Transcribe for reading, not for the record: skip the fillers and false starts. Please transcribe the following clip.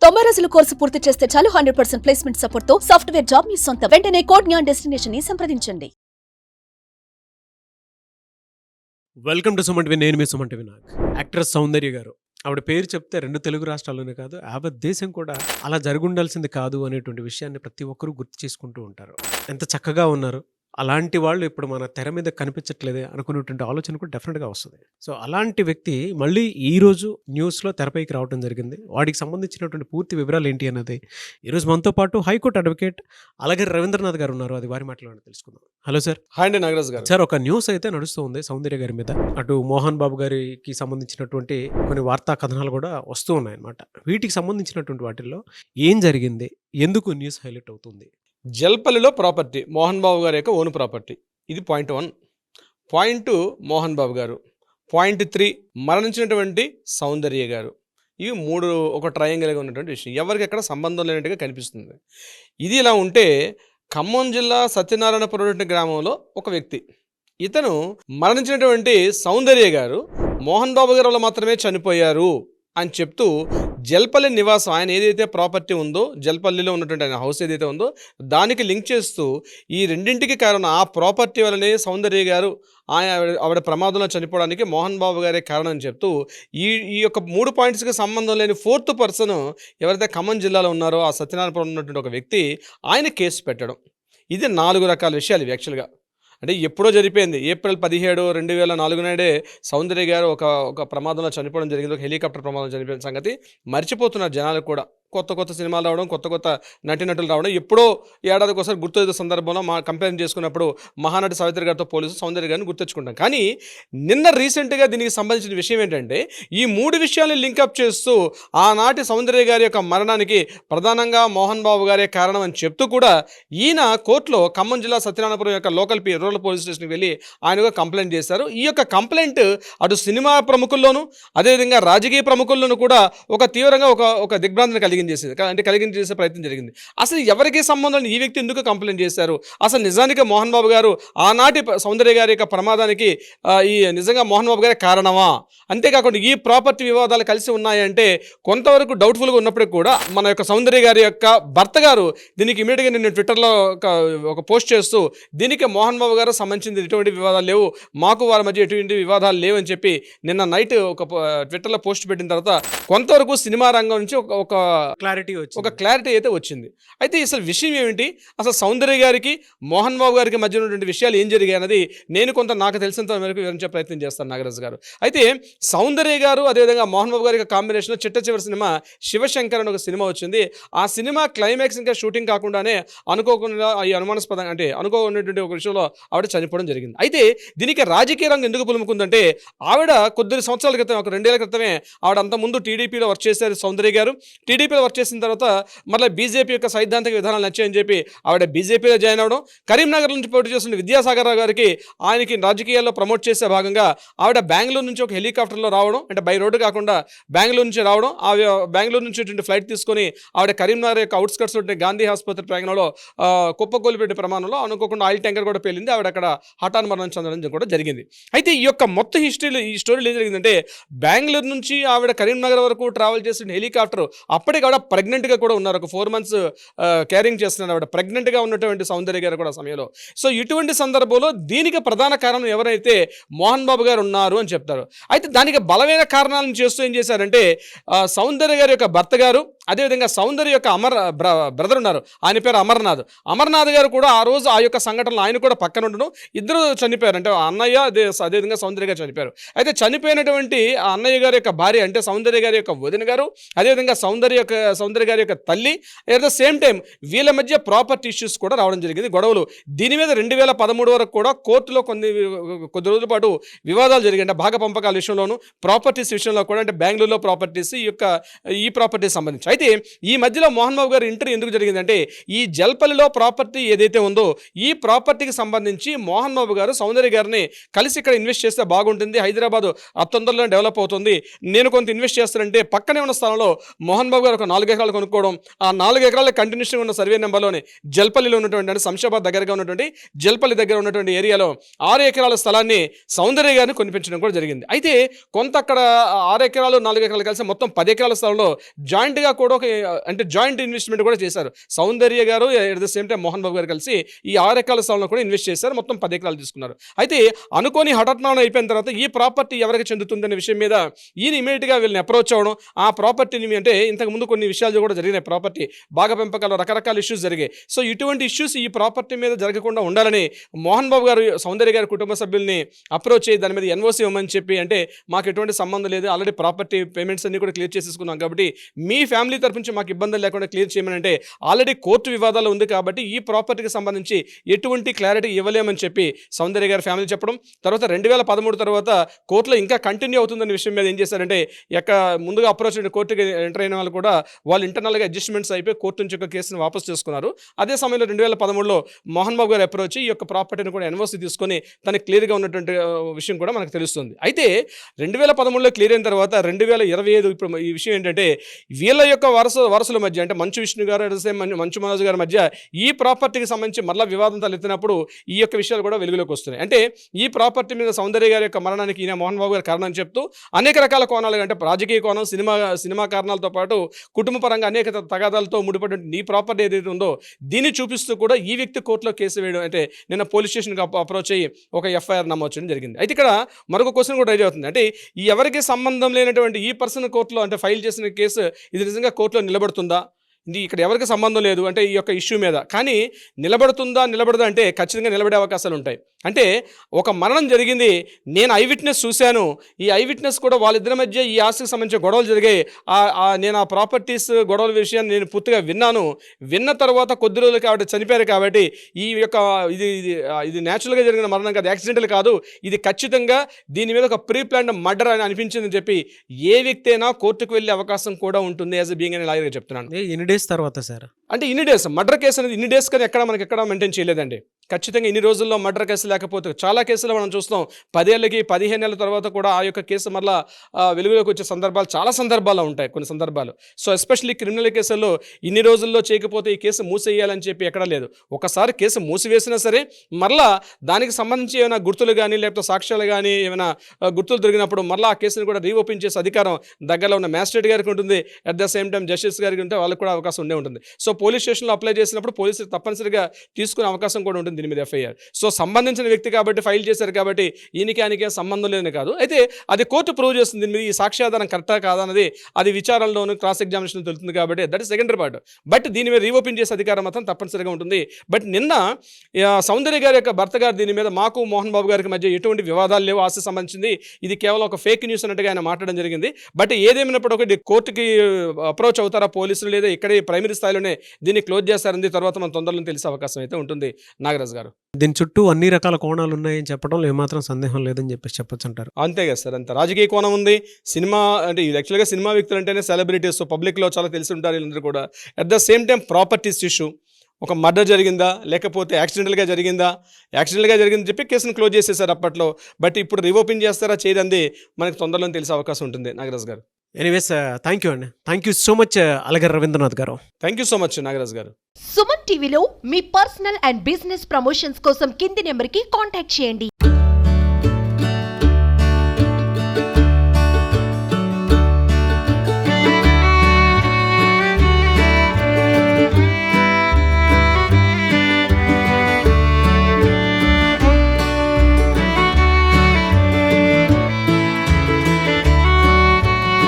90 రోజుల కోర్సు పూర్తి చేస్తే చాలు 100% ప్లేస్మెంట్ సపోర్ట్ తో సాఫ్ట్వేర్ జాబ్ మీ సొంతం. వెంటనే కోడ్ జ్ఞాన్ డెస్టినేషన్ ని సంప్రదించండి. Welcome to Suman TV. నేను మీ సుమంటి వినాయక్. యాక్ట్రెస్ సౌందర్య గారు, ఆవిడ పేరు చెప్తే 2 తెలుగు రాష్ట్రాల్లోనే కాదు, యావత్ దేశం కూడా అలా జరుగుండాల్సింది కాదు అనేటువంటి విషయాన్ని ప్రతి ఒక్కరూ గుర్తు చేసుకుంటూ ఉంటారు. ఎంత చక్కగా ఉన్నారు, అలాంటి వాళ్ళు ఇప్పుడు మన తెర మీద కనిపించట్లేదే అనుకునేటువంటి ఆలోచన కూడా డెఫినెట్గా వస్తుంది. సో అలాంటి వ్యక్తి మళ్ళీ ఈరోజు న్యూస్లో తెరపైకి రావడం జరిగింది. వాటికి సంబంధించినటువంటి పూర్తి వివరాలు ఏంటి అన్నది ఈరోజు మనతో పాటు హైకోర్టు అడ్వకేట్ అలాగే రవీంద్రనాథ్ గారు ఉన్నారు. అది వారి మాటలో తెలుసుకుందాం. Hello sir. హాయ్ అండి నాగరాజ్ గారు. సార్, ఒక న్యూస్ అయితే నడుస్తూ ఉంది సౌందర్య గారి మీద. అటు మోహన్ బాబు గారికి సంబంధించినటువంటి కొన్ని వార్తా కథనాలు కూడా వస్తూ ఉన్నాయన్నమాట. వీటికి సంబంధించినటువంటి వాటిల్లో ఏం జరిగింది, ఎందుకు న్యూస్ హైలైట్ అవుతుంది? జల్పల్లిలో ప్రాపర్టీ మోహన్ బాబు గారి యొక్క ఓన్ ప్రాపర్టీ. ఇది పాయింట్ 1. పాయింట్ 2 మోహన్ బాబు గారు. పాయింట్ 3 మరణించినటువంటి సౌందర్య గారు. ఇవి 3 ఒక ట్రయాంగిల్గా ఉన్నటువంటి విషయం. ఎవరికి ఎక్కడ సంబంధం లేనట్టుగా కనిపిస్తుంది. ఇది ఇలా ఉంటే ఖమ్మం జిల్లా సత్యనారాయణపురం గ్రామంలో ఒక వ్యక్తి, ఇతను మరణించినటువంటి సౌందర్య గారు మోహన్ బాబు గారు వల్ల మాత్రమే చనిపోయారు అని చెప్తూ జల్పల్లి నివాసం, ఆయన ఏదైతే ప్రాపర్టీ ఉందో జల్పల్లిలో ఉన్నటువంటి ఆయన హౌస్ ఏదైతే ఉందో దానికి లింక్ చేస్తూ ఈ రెండింటికి కారణం ఆ ప్రాపర్టీ వల్లనే సౌందర్య గారు ఆవిడ ప్రమాదంలో చనిపోవడానికి మోహన్ బాబు గారే కారణం అని చెప్తూ ఈ యొక్క 3 పాయింట్స్కి సంబంధం లేని 4th పర్సన్ ఎవరైతే ఖమ్మం జిల్లాలో ఉన్నారో ఆ సత్యనారాయణపురం ఉన్నటువంటి ఒక వ్యక్తి ఆయన కేసు పెట్టడం. ఇది 4 రకాల విషయాలు ఇవి యాక్చువల్గా. అంటే ఎప్పుడో జరిపోయింది. ఏప్రిల్ 17, 2004 నాడే సౌందర్య గారు ఒక ప్రమాదంలో చనిపోవడం జరిగింది. ఒక హెలికాప్టర్ ప్రమాదంలో చనిపోయిన సంగతి మర్చిపోతున్నారు జనాలు కూడా. కొత్త సినిమాలు రావడం, కొత్త నటీనటులు రావడం, ఎప్పుడో ఏడాదికి ఒకసారి గుర్తు సందర్భంలో కంపేర్ చేసుకున్నప్పుడు మహానటి సావిత్రి గారితో పోలీసు సౌందర్య గారిని గుర్తెచ్చుకుంటాం. కానీ నిన్న రీసెంట్గా దీనికి సంబంధించిన విషయం ఏంటంటే ఈ 3 విషయాలను లింకప్ చేస్తూ ఆనాటి సౌందర్య గారి యొక్క మరణానికి ప్రధానంగా మోహన్ బాబు గారే కారణం అని చెప్తూ కూడా ఈయన కోర్టులో ఖమ్మం జిల్లా సత్యనారాయణపురం యొక్క లోకల్ రూరల్ పోలీస్ స్టేషన్కి వెళ్ళి ఆయనగా కంప్లైంట్ చేశారు. ఈ యొక్క కంప్లైంట్ అటు సినిమా ప్రముఖుల్లోనూ అదేవిధంగా రాజకీయ ప్రముఖుల్లోనూ కూడా ఒక తీవ్రంగా ఒక దిగ్భ్రాంతిని కలిగించేసే ప్రయత్నం జరిగింది. అసలు ఎవరికి సంబంధం, ఈ వ్యక్తి ఎందుకు కంప్లైంట్ చేశారు, అసలు నిజానికి మోహన్ బాబు గారు ఆనాటి సౌందర్య గారి యొక్క ప్రమాదానికి ఈ నిజంగా మోహన్ బాబు గారి కారణమా? అంతేకాకుండా ఈ ప్రాపర్టీ వివాదాలు కలిసి ఉన్నాయంటే కొంతవరకు డౌట్ఫుల్గా ఉన్నప్పటికీ కూడా మన యొక్క సౌందర్య గారి యొక్క భర్త గారు దీనికి ఇమీడియట్గా నేను ట్విట్టర్లో ఒక పోస్ట్ చేస్తూ దీనికి మోహన్ బాబు గారు సంబంధించింది ఎటువంటి వివాదాలు లేవు, మాకు వారి మధ్య ఎటువంటి వివాదాలు లేవు అని చెప్పి నిన్న నైట్ ఒక ట్విట్టర్లో పోస్ట్ పెట్టిన తర్వాత కొంతవరకు సినిమా రంగం నుంచి ఒక క్లారిటీ అయితే వచ్చింది. అయితే అసలు విషయం ఏమిటి, అసలు సౌందర్య గారికి మోహన్ బాబు గారికి మధ్య ఉన్నటువంటి విషయాలు ఏం జరిగాయి అన్నది నేను నాకు తెలిసినంత మేరకు వివరించే ప్రయత్నం చేస్తాను నాగరాజు గారు. అయితే సౌందర్య గారు అదేవిధంగా మోహన్ బాబు గారి కాంబినేషన్ చిట్ట చివరి సినిమా శివశంకర్ అని ఒక సినిమా వచ్చింది. ఆ సినిమా క్లైమాక్స్ ఇంకా షూటింగ్ కాకుండానే అనుకోకుండా ఈ అనుమానాస్పదంగా అంటే అనుకోకున్నటువంటి ఒక విషయంలో ఆవిడ చనిపోవడం జరిగింది. అయితే దీనికి రాజకీయ రంగం ఎందుకు పులుముకుందంటే ఆవిడ కొద్ది సంవత్సరాల క్రితం, ఒక 2 ఏళ్ల క్రితమే ఆవిడ అంతకుముందు టీడీపీలో వర్క్ చేశారు సౌందర్య గారు. టీడీపీలో వర్క్ చేసిన తర్వాత మళ్ళీ బీజేపీ యొక్క సైద్ధాంతిక విధానాలు నచ్చాయని చెప్పి ఆవిడ బీజేపీలో జాయిన్ అవ్వడం. కరీంనగర్ నుంచి పోటీ చేస్తున్న విద్యాసాగర్ రావు గారికి ఆయనకి రాజకీయాల్లో ప్రమోట్ చేసే భాగంగా ఆవిడ బెంగళూరు నుంచి ఒక హెలికాప్టర్లో రావడం, అంటే బై రోడ్డు కాకుండా బెంగళూరు నుంచి రావడం. బెంగళూరు నుంచి ఫ్లైట్ తీసుకొని ఆవిడ కరీంనగర్ యొక్క అవుట్స్కట్స్ ఉంటే గాంధీ ఆసుపత్రి ప్రాంగణంలో కుప్పకూలిపెట్టే ప్రమాణంలో అనుకోకుండా ఆయిల్ ట్యాంకర్ కూడా పేలింది. ఆవిడ అక్కడ హఠాన్ మరణం చెందడం కూడా జరిగింది. అయితే ఈ యొక్క మొత్తం ఈ స్టోరీలో ఏం జరిగిందంటే బెంగళూరు నుంచి ఆవిడ కరీంనగర్ వరకు ట్రావెల్ చేసిన హెలికాప్టర్ అప్పటికి ఆవిడ ప్రెగ్నెంట్గా కూడా ఉన్నారు. ఒక 4 months క్యారింగ్ చేస్తున్నారు ఆవిడ, ప్రెగ్నెంట్గా ఉన్నటువంటి సౌందర్య గారు కూడా సమయంలో. సో ఇటువంటి సందర్భంలో దీనికి ప్రధాన కారణం ఎవరైతే మోహన్ బాబు గారు ఉన్నారు అని చెప్తారు. అయితే దానికి బలమైన కారణాలను చేస్తూ ఏం చేశారంటే సౌందర్య గారి యొక్క భర్త గారు అదేవిధంగా సౌందర్య యొక్క బ్రదర్ ఉన్నారు, ఆయన పేరు అమర్నాథ్ గారు కూడా ఆ రోజు ఆ యొక్క సంఘటనలో ఆయన కూడా పక్కన ఉండడం, ఇద్దరు చనిపోయారు. అంటే అన్నయ్య అదేవిధంగా సౌందర్య గారు చనిపోయారు. అయితే చనిపోయినటువంటి ఆ అన్నయ్య గారి యొక్క భార్య అంటే సౌందర్య గారి యొక్క వదిన గారు అదేవిధంగా సౌందర్య గారి యొక్క తల్లి ఎట్ ద సేమ్ టైం వీళ్ళ మధ్య ప్రాపర్టీ ఇష్యూస్ కూడా రావడం జరిగింది, గొడవలు. దీని మీద 2013 వరకు కూడా కోర్టులో కొద్ది రోజుల పాటు వివాదాలు జరిగాయి. అంటే భాగ పంపకాల విషయంలోనూ ప్రాపర్టీస్ విషయంలో కూడా, అంటే బెంగళూరులో ప్రాపర్టీస్ ఈ ప్రాపర్టీస్ సంబంధించి. అయితే ఈ మధ్యలో మోహన్ బాబు గారు ఇంటర్వ్యూ ఎందుకు జరిగిందంటే ఈ జల్పల్లిలో ప్రాపర్టీ ఏదైతే ఉందో ఈ ప్రాపర్టీకి సంబంధించి మోహన్ బాబు గారు సౌందర్య గారిని కలిసి ఇక్కడ ఇన్వెస్ట్ చేస్తే బాగుంటుంది, హైదరాబాద్ తొందరలో డెవలప్ అవుతుంది, నేను కొంత ఇన్వెస్ట్ చేస్తానంటే పక్కనే ఉన్న స్థలంలో మోహన్ బాబు గారు ఒక 4 ఎకరాలు కొనుక్కోవడం, ఆ 4 ఎకరాల కంటిన్యూషన్ ఉన్న సర్వే నెంబర్లోనే జల్పల్లిలో ఉన్నటువంటి అంటే శంషాబాద్ దగ్గరగా ఉన్నటువంటి జల్పల్లి దగ్గర ఉన్నటువంటి ఏరియాలో 6 ఎకరాల స్థలాన్ని సౌందర్య గారిని కొనిపించడం కూడా జరిగింది. అయితే కొంత అక్కడ 6 ఎకరాలు 4 ఎకరాలు కలిసి మొత్తం 10 ఎకరాల స్థలంలో జాయింట్గా కూడా ఒక అంటే జాయింట్ ఇన్వెస్ట్మెంట్ కూడా చేశారు. Soundarya garu at the same time Mohan Babu garu కలిసి ఈ 6 ఎకరాల స్థలంలో కూడా ఇన్వెస్ట్ చేశారు. మొత్తం 10 ఎకరాలు తీసుకున్నారు. అయితే అనుకోని హఠాత్మనం అయిపోయిన తర్వాత ఈ ప్రాపర్టీ ఎవరికి చెందుతుంది అనే విషయం మీద ఈయన ఇమీడియట్గా వీళ్ళని అప్రోచ్ అవ్వడం, ఆ ప్రాపర్టీని అంటే ఇంతకుముందు కొన్ని విషయాలు కూడా జరిగినాయి, ప్రాపర్టీ బాగా పెంపకాలు రకరకాల ఇష్యూస్ జరిగాయి. సో ఇటువంటి ఇష్యూస్ ఈ ప్రాపర్టీ మీద జరగకుండా ఉండాలని మోహన్ బాబు గారు సౌందర్య గారి కుటుంబ సభ్యుల్ని అప్రోచ్ అయ్యి దాని మీద ఎన్ఓసి ఇవ్వమని చెప్పి, అంటే మాకు ఎటువంటి సంబంధం లేదు, ఆల్రెడీ ప్రాపర్టీ పేమెంట్స్ అన్ని కూడా క్లియర్ చేసేసుకున్నాం కాబట్టి మీ ఫ్యామిలీ తరపు నుంచి మాకు ఇబ్బందులు లేకుండా క్లియర్ చేయమని, అంటే ఆల్రెడీ కోర్టు వివాదాలు ఉంది కాబట్టి ఈ ప్రాపర్టీకి సంబంధించి ఎటువంటి క్లారిటీ ఇవ్వలేమని చెప్పి సౌందర్య గారి ఫ్యామిలీ చెప్పడం, తర్వాత 2013 తర్వాత కోర్టులో ఇంకా కంటిన్యూ అవుతుందనే విషయం మీద ఏం చేశారంటే ముందుగా అప్రోచ్ అయిన కోర్టుకి ఎంటర్ అయిన వాళ్ళు కూడా వాళ్ళు ఇంటర్నల్గా అడ్జస్ట్మెంట్స్ అయిపోయి కోర్టు నుంచి ఒక కేసును వాపస్ చేసుకున్నారు. అదే సమయంలో 2013లో మోహన్ బాబు గారు అప్రోచ్ ఈ యొక్క ప్రాపర్టీని కూడా ఎన్ఓసి తీసుకొని తనకి క్లియర్గా ఉన్నటువంటి విషయం కూడా మనకు తెలుస్తుంది. అయితే 2013లో క్లియర్ అయిన తర్వాత 2025 ఇప్పుడు ఈ విషయం ఏంటంటే వీళ్ళ యొక్క వారసుల మధ్య అంటే మంచు విష్ణు గారు మంచు మనోజ్ గారి మధ్య ఈ ప్రాపర్టీకి సంబంధించి మళ్ళీ వివాదం తలెత్తినప్పుడు ఈ యొక్క విషయాలు కూడా వెలుగులోకి వస్తున్నాయి. అంటే ఈ ప్రాపర్టీ మీద సౌందర్య గారి యొక్క మరణానికి ఈయన మోహన్ బాబు గారి కారణం చెప్తూ అనేక రకాల కోణాలు, అంటే రాజకీయ కోణం, సినిమా కారణాలతో పాటు కుటుంబ పరంగా అనేక తగాదాలతో ముడిపడి ఈ ప్రాపర్టీ ఏదైతే ఉందో దీన్ని చూపిస్తూ కూడా ఈ వ్యక్తి కోర్టులో కేసు వేయడం, అంటే నిన్న పోలీస్ స్టేషన్కి అప్రోచ్ అయ్యి ఒక ఎఫ్ఐఆర్ నమోదు చేయడం జరిగింది. అయితే ఇక్కడ మరొక క్వశ్చన్ కూడా రైజ్ అవుతుంది. అంటే ఈ ఎవరికి సంబంధం లేనటువంటి ఈ పర్సన్ కోర్టులో అంటే ఫైల్ చేసిన కేసు ఇది నిజంగా కోర్టులో నిలబడుతుందా? ఇది ఇక్కడ ఎవరికి సంబంధం లేదు అంటే ఈ యొక్క ఇష్యూ మీద, కానీ నిలబడదా అంటే ఖచ్చితంగా నిలబడే అవకాశాలు ఉంటాయి. అంటే ఒక మరణం జరిగింది, నేను ఐ విట్నెస్ చూశాను, ఈ ఐ విట్నెస్ కూడా వాళ్ళిద్దరి మధ్య ఈ ఆస్తికి సంబంధించిన గొడవలు జరిగాయి, నేను ఆ ప్రాపర్టీస్ గొడవల విషయాన్ని నేను పూర్తిగా విన్న తర్వాత కొద్ది రోజులకి ఆవిడ చనిపోయారు కాబట్టి ఈ యొక్క ఇది న్యాచురల్గా జరిగిన మరణం కాదు, యాక్సిడెంటల్ కాదు, ఇది ఖచ్చితంగా దీని మీద ఒక ప్రీ ప్లాన్డ్ మర్డర్ అని అనిపించిందని చెప్పి ఏ వ్యక్తి అయినా కోర్టుకు వెళ్ళే అవకాశం కూడా ఉంటుంది యాజ్ ఎ బీయింగ్ అని లాయర్గా చెప్తున్నాను. డేస్ తర్వాత సార్ అంటే ఇన్ని డేస్ మర్డర్ కేసు అనేది ఇన్ని డేస్ కానీ మనకి ఎక్కడ మెయింటైన్ చేయలేదండి. ఖచ్చితంగా ఇన్ని రోజుల్లో మర్డర్ కేసు లేకపోతే చాలా కేసులు మనం చూస్తాం 10 ఏళ్ళకి 15 ఏళ్ళ తర్వాత కూడా ఆ యొక్క కేసు మళ్ళీ వెలుగులోకి వచ్చే సందర్భాలు చాలా సందర్భాలు ఉంటాయి, కొన్ని సందర్భాలు. సో ఎస్పెషల్లీ క్రిమినల్ కేసుల్లో ఇన్ని రోజుల్లో చేయకపోతే ఈ కేసు మూసేయాలని చెప్పి ఎక్కడా లేదు. ఒకసారి కేసు మూసివేసినా సరే మరలా దానికి సంబంధించి ఏమైనా గుర్తులు కానీ లేకపోతే సాక్ష్యాలు కానీ ఏమైనా గుర్తులు దొరికినప్పుడు మరలా ఆ కేసును కూడా రీఓపెన్ చేసే అధికారం దగ్గరలో ఉన్న మ్యాజిస్ట్రేట్ గారికి ఉంటుంది, at the same time justice గారికి ఉంటే వాళ్ళకి కూడా అవకాశం ఉంటుంది. సో పోలీస్ స్టేషన్లో అప్లై చేసినప్పుడు పోలీసులు తప్పనిసరిగా తీసుకునే అవకాశం కూడా ఉంటుంది దీని మీద ఎఫ్ఐఆర్. సో సంబంధించిన వ్యక్తి కాబట్టి ఫైల్ చేశారు కాబట్టి ఈయనకి సంబంధం లేదని కాదు, అయితే అది కోర్టు ప్రూవ్ చేస్తుంది దీని మీద ఈ సాక్ష్యాధారం కరెక్టా కాదన్నది అది విచారణలోను క్రాస్ ఎగ్జామినేషన్ తెలుస్తుంది కాబట్టి that is secondary part. But దీని మీద రీఓపెన్ చేసే అధికారం మాత్రం తప్పనిసరిగా ఉంటుంది. బట్ నిన్న సౌందర్య గారి యొక్క భర్త గారు దీని మీద మాకు మోహన్ బాబు గారికి మధ్య ఎటువంటి వివాదాలు లేవు, ఆస్తి సంబంధించింది, ఇది కేవలం ఒక ఫేక్ న్యూస్ అన్నట్టుగా ఆయన మాట్లాడడం జరిగింది. బట్ ఏదేమైనప్పుడు ఒకటి కోర్టుకి అప్రోచ్ అవుతారా పోలీసులు లేదా ఇక్కడే ప్రైమరీ స్థాయిలోనే దీన్ని క్లోజ్ చేస్తారని తర్వాత మన తొందరలో తెలిసే అవకాశం అయితే ఉంటుంది. నాగరాజ్ గారు దీని చుట్టూ అన్ని రకాల కోణాలు ఉన్నాయని చెప్పడంలో ఏమాత్రం సందేహం లేదని చెప్పొచ్చు అంటారు. అంతే కదా సార్, అంత రాజకీయ కోణం ఉంది, సినిమా అంటే యాక్చువల్గా సినిమా వ్యక్తులు అంటేనే సెలబ్రిటీస్, పబ్లిక్లో చాలా తెలిసి ఉంటారు వీళ్ళందరూ కూడా. At the same time properties issue, ఒక మర్డర్ జరిగిందా లేకపోతే యాక్సిడెంటల్గా జరిగిందని చెప్పి కేసును క్లోజ్ చేసేసారు అప్పట్లో. బట్ ఇప్పుడు రీఓపెన్ చేస్తారా చేయదండి మనకి తొందరలో తెలిసే అవకాశం ఉంటుంది. Nagaraj garu anyways thank you అండి, thank you so much Alagar Ravindranath garu. Thank you so much Nagaraj garu. Suman టీవీలో మీ పర్సనల్ అండ్ బిజినెస్ ప్రమోషన్స్ కోసం కింది నెంబర్కి కాంటాక్ట్ చేయండి.